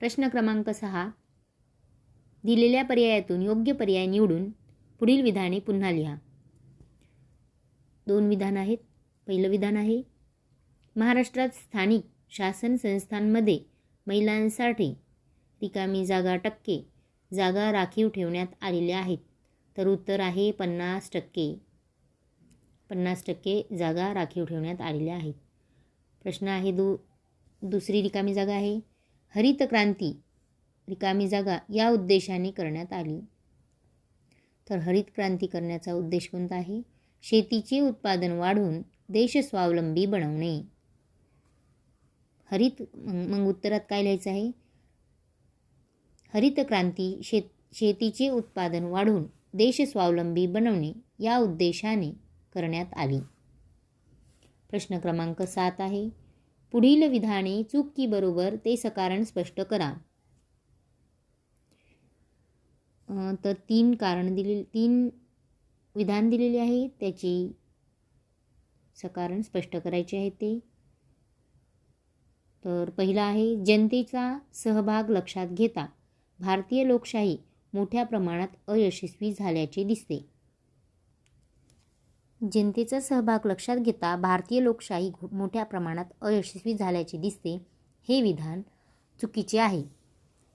प्रश्न क्रमांक 6. दिलेल्या पर्यायातून योग्य पर्याय निवडून पुढील विधाने पुन्हा लिहा. 2 विधान आहेत. पहिलं विधान आहे, महाराष्ट्रात स्थानिक शासन संस्थांमध्ये महिलांसाठी रिकामी जागा राखीव ठेवण्यात आलेल्या आहेत. तर उत्तर आहे 50%. 50% जागा राखीव ठेवण्यात आलेल्या आहेत. प्रश्न आहे दुसरी रिकामी जागा आहे, हरित क्रांती रिकामी जागा या उद्देशाने करण्यात आली. तर हरित क्रांती करण्याचा उद्देश कोणता आहे? शेतीचे उत्पादन वाढवून देश स्वावलंबी बनवणे. मग उत्तरात काय लिहायचं आहे? हरित क्रांती शेतीचे उत्पादन वाढवून देश स्वावलंबी बनवणे या उद्देशाने करण्यात आली. प्रश्न क्रमांक 7 आहे, पुढील विधाने चूक की बरोबर ते सकारण स्पष्ट करा. तर 3 विधान दिलेली आहे, त्याची सकारण स्पष्ट करायचे आहे ते. तर पहिला आहे, जनतेचा सहभाग लक्षात घेता भारतीय लोकशाही मोठ्या प्रमाणात अयशस्वी झाल्याचे दिसते. जनतेचा सहभाग लक्षात घेता भारतीय लोकशाही मोठ्या प्रमाणात अयशस्वी झाल्याचे दिसते हे विधान चुकीचे आहे.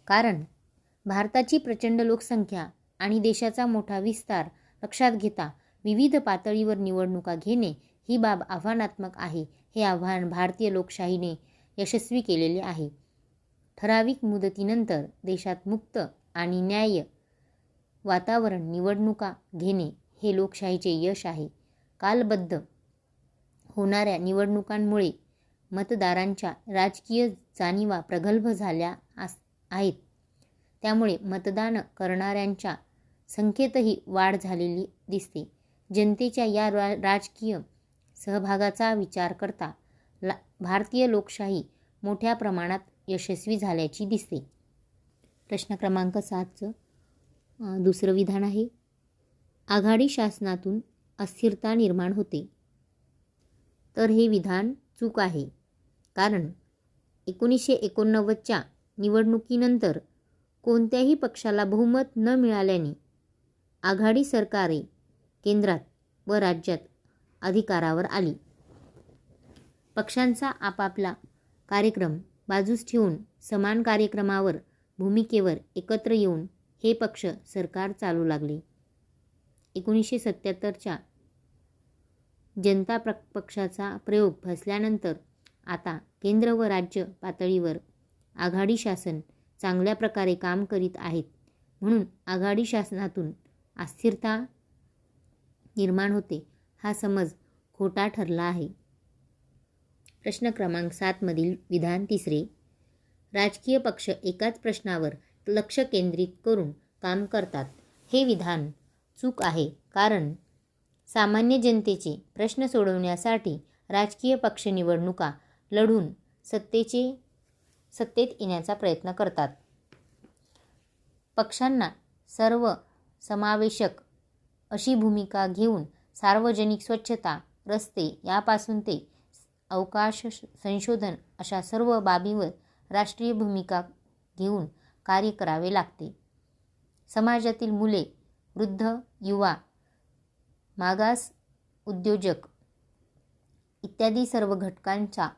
कारण भारताची प्रचंड लोकसंख्या आणि देशाचा मोठा विस्तार लक्षात घेता विविध पातळीवर निवडणुका घेणे ही बाब आव्हानात्मक आहे. हे आव्हान भारतीय लोकशाहीने यशस्वी केलेले आहे. ठराविक मुदतीनंतर देशात मुक्त आणि न्याय्य वातावरण निवडणुका घेणे हे लोकशाहीचे यश आहे. कालबद्ध होणाऱ्या निवडणुकांमुळे मतदारांच्या राजकीय जाणीवा प्रगल्भ झाल्या आहेत. त्यामुळे मतदान करणाऱ्यांच्या संख्येतही वाढ झालेली दिसते. जनतेच्या या राजकीय सहभागाचा विचार करता भारतीय लोकशाही मोठ्या प्रमाणात यशस्वी झाल्याची दिसते. प्रश्न क्रमांक 7चं दुसरं विधान आहे, आघाडी शासनातून अस्थिरता निर्माण होते. तर हे विधान चूक आहे. कारण 1989च्या निवडणुकीनंतर कोणत्याही पक्षाला बहुमत न मिळाल्याने आघाडी सरकारे केंद्रात व राज्यात अधिकारावर आली. पक्षांचा आपापला कार्यक्रम बाजूस ठेवून समान कार्यक्रमावर भूमिकेवर एकत्र येऊन हे पक्ष सरकार चालू लागले. 1977च्या जनता पक्षाचा प्रयोग फसल्यानंतर आता केंद्र व राज्य पातळीवर आघाडी शासन चांगल्या प्रकारे काम करीत आहेत. म्हणून आघाडी शासनातून अस्थिरता निर्माण होते हा समज खोटा ठरला आहे. प्रश्न क्रमांक 7 मधील विधान तिसरे, राजकीय पक्ष एकाच प्रश्नावर लक्ष केंद्रित करून काम करतात. हे विधान चूक आहे. कारण सामान्य जनतेचे प्रश्न सोडवण्यासाठी राजकीय पक्ष निवडणुका लढून सत्तेत येण्याचा प्रयत्न करतात. पक्षांना सर्व समावेशक अशी भूमिका घेऊन सार्वजनिक स्वच्छता, रस्ते यापासून ते अवकाश संशोधन अशा सर्व बाबींवर राष्ट्रीय भूमिका घेऊन कार्य करावे लागते. समाजातील मुले, वृद्ध, युवा, मागास, उद्योजक इत्यादी सर्व घटकांच्या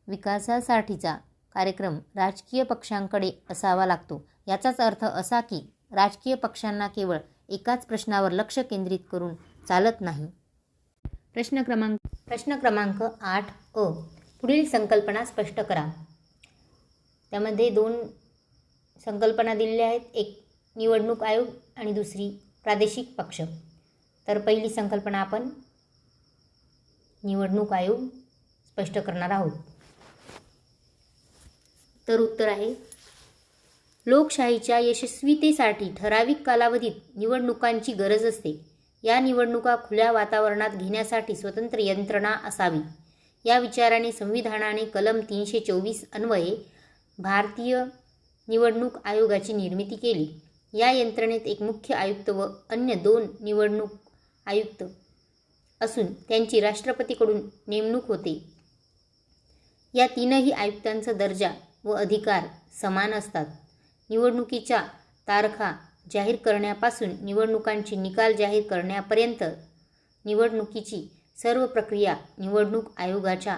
विकासासाठीचा कार्यक्रम राजकीय पक्षांकडे असावा लागतो. याचाच अर्थ असा की राजकीय पक्षांना केवळ एकाच प्रश्नावर लक्ष केंद्रित करून चालत नाही. प्रश्न क्रमांक 8 अ, पुढील संकल्पना स्पष्ट करा. त्यामध्ये 2 संकल्पना दिलेल्या आहेत, एक निवडणूक आयोग आणि दुसरी प्रादेशिक पक्ष. तर पहिली संकल्पना आपण निवडणूक आयोग स्पष्ट करणार आहोत. तर उत्तर आहे, लोकशाहीच्या यशस्वीतेसाठी ठराविक कालावधीत निवडणुकांची गरज असते. या निवडणुका खुल्या वातावरणात घेण्यासाठी स्वतंत्र यंत्रणा असावी. या विचाराने संविधानाने कलम 324 अन्वये भारतीय निवडणूक आयोगाची निर्मिती केली. या यंत्रणेत एक मुख्य आयुक्त व अन्य 2 निवडणूक आयुक्त असून त्यांची राष्ट्रपतीकडून नेमणूक होते. या 3ही आयुक्तांचा दर्जा व अधिकार समान असतात. निवडणुकीच्या तारखा जाहीर करण्यापासून निवडणुकांचे निकाल जाहीर करण्यापर्यंत निवडणुकीची सर्व प्रक्रिया निवडणूक आयोगाच्या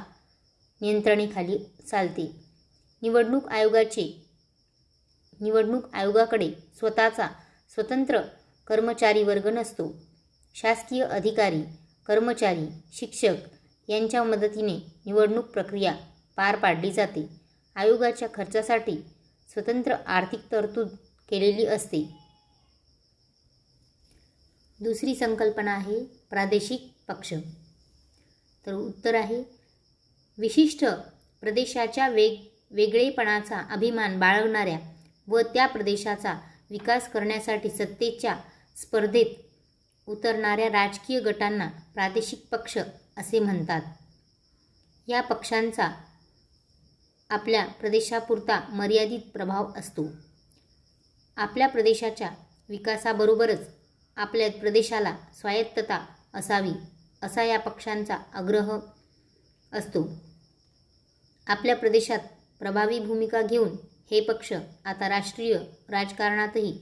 नियंत्रणेखाली चालते. निवडणूक आयोगाकडे स्वतःचा स्वतंत्र कर्मचारी वर्ग नसतो. शासकीय अधिकारी, कर्मचारी, शिक्षक यांच्या मदतीने निवडणूक प्रक्रिया पार पाडली जाते. आयोगाच्या खर्चासाठी स्वतंत्र आर्थिक तरतूद केलेली असते. दुसरी संकल्पना आहे प्रादेशिक पक्ष. तर उत्तर आहे विशिष्ट प्रदेशाच्या वेगळेपणाचा अभिमान बाळगणाऱ्या व त्या प्रदेशाचा विकास करण्यासाठी सत्तेच्या स्पर्धेत उतरणाऱ्या राजकीय गटांना प्रादेशिक पक्ष असे म्हणतात. या पक्षांचा आपल्या प्रदेशापुरता मर्यादित प्रभाव असतो. आपल्या प्रदेशाच्या विकासाबरोबरच आपल्या प्रदेशाला स्वायत्तता असावी असा या पक्षांचा आग्रह असतो. आपल्या प्रदेशात प्रभावी भूमिका घेऊन हे पक्ष आता राष्ट्रीय राजकारणातही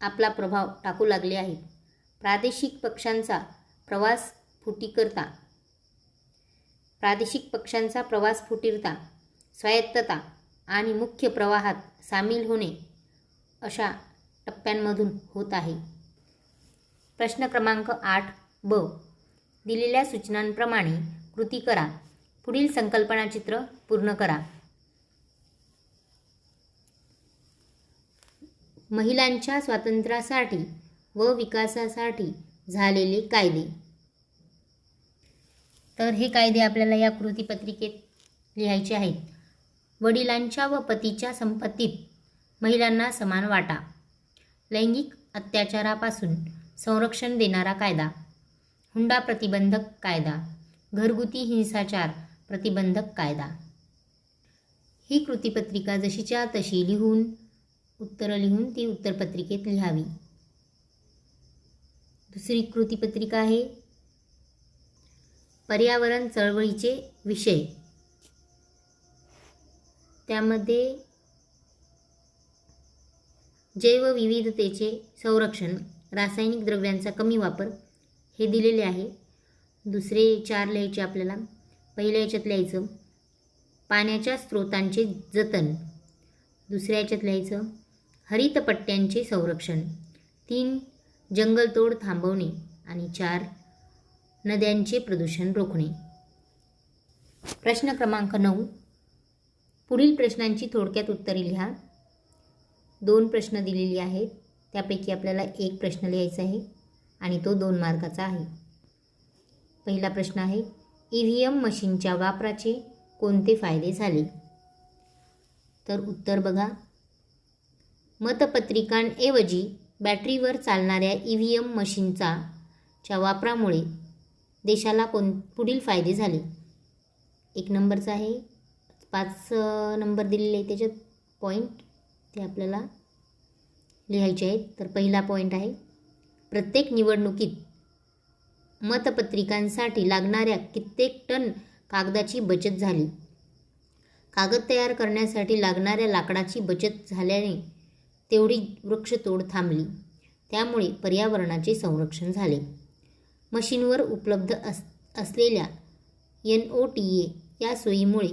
आपला प्रभाव टाकू लागले आहेत. प्रादेशिक पक्षांचा प्रवास फुटीरता, स्वायत्तता आणि मुख्य प्रवाहात सामील होणे अशा टप्प्यांमधून होत आहे. प्रश्न क्रमांक 8 ब. दिलेल्या सूचनांप्रमाणे कृती करा. पुढील संकल्पनाचित्र पूर्ण करा. महिलांच्या स्वातंत्र्यासाठी व विकासासाठी झालेले कायदे. तर हे कायदे आपल्याला या कृतीपत्रिकेत लिहायचे आहेत. वडिलांच्या व पतीच्या संपत्तीत महिलांना समान वाटा. लैंगिक अत्याचारापासून संरक्षण देणारा कायदा. हुंडा प्रतिबंधक कायदा. घरगुती हिंसाचार प्रतिबंधक कायदा. ही कृतीपत्रिका जशीच्या तशी उत्तरं लिहून ती उत्तरपत्रिकेत लिहावी. दुसरी कृतीपत्रिका आहे पर्यावरण चळवळीचे विषय. त्यामध्ये जैवविविधतेचे संरक्षण, रासायनिक द्रव्यांचा कमी वापर हे दिलेले आहे. दुसरे 4 लिहायचे आपल्याला. पहिल्या याच्यात लिहायचं पाण्याच्या स्रोतांचे जतन. दुसऱ्या याच्यात लिहायचं हरितपट्ट्यांचे संरक्षण. 3 जंगलतोड थांबवणे. आणि 4 नद्यांचे प्रदूषण रोखणे. प्रश्न क्रमांक 9. पुढील प्रश्नांची थोडक्यात उत्तरे लिहा. 2 प्रश्न दिलेली आहेत. त्यापैकी आपल्याला 1 प्रश्न लिहायचा आहे आणि तो 2 मार्काचा आहे. पहिला प्रश्न आहे EVM मशीनच्या वापराचे कोणते फायदे झाले. तर उत्तर बघा. मतपत्रिकांऐवजी बॅटरीवर चालणाऱ्या EVM मशीनच्या वापरामुळे देशाला पुढील फायदे झाले. 1 नंबरचा आहे. 5 नंबर दिलेले आहे त्याच्यात पॉईंट ते आपल्याला लिहायचे आहेत. तर पहिला पॉईंट आहे प्रत्येक निवडणुकीत मतपत्रिकांसाठी लागणाऱ्या कित्येक टन कागदाची बचत झाली. कागद तयार करण्यासाठी लागणाऱ्या लाकडाची बचत झाल्याने तेवढी वृक्षतोड थांबली. त्यामुळे पर्यावरणाचे संरक्षण झाले. मशीनवर उपलब्ध असलेल्या NOTA या सोयीमुळे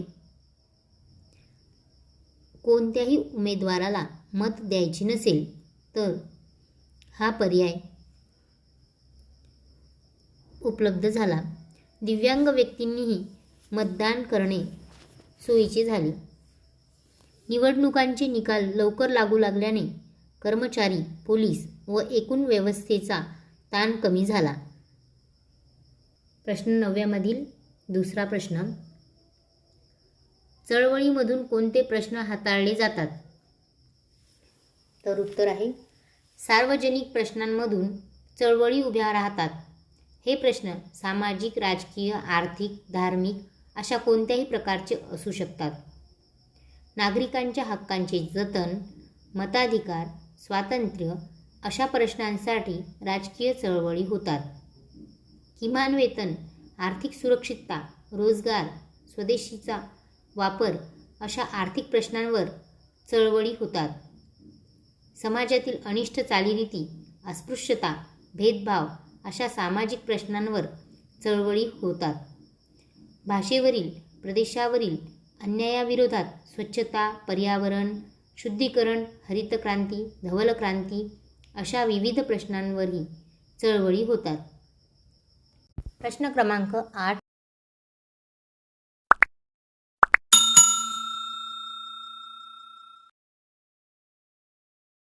कोणत्याही उमेदवाराला मत द्यायचे नसेल तर हा पर्याय उपलब्ध झाला. दिव्यांग व्यक्तींनीही मतदान करणे सोयीचे झाले. निवडणुकांचे निकाल लवकर लागू लागल्याने कर्मचारी, पोलीस व एकूण व्यवस्थेचा ताण कमी झाला. प्रश्न 9 मधील दुसरा प्रश्न. चळवळीमधून कोणते प्रश्न हाताळले जातात. तर उत्तर आहे सार्वजनिक प्रश्नांमधून चळवळी उभ्या राहतात. हे प्रश्न सामाजिक, राजकीय, आर्थिक, धार्मिक अशा कोणत्याही प्रकारचे असू शकतात. नागरिकांच्या हक्कांचे जतन, मताधिकार, स्वातंत्र्य अशा प्रश्नांसाठी राजकीय चळवळी होतात. किमान वेतन, आर्थिक सुरक्षितता, रोजगार, स्वदेशीचा वापर अशा आर्थिक प्रश्नांवर चळवळी होतात. समाजातील अनिष्ट चालीरीती, अस्पृश्यता, भेदभाव अशा सामाजिक प्रश्नांवर चळवळी होतात. भाषेवरील, प्रदेशावरील अन्यायाविरोधात स्वच्छता, पर्यावरण, शुद्धीकरण, हरित क्रांती, धवल क्रांती अशा विविध प्रश्नांवरही चळवळी होतात. प्रश्न क्रमांक 8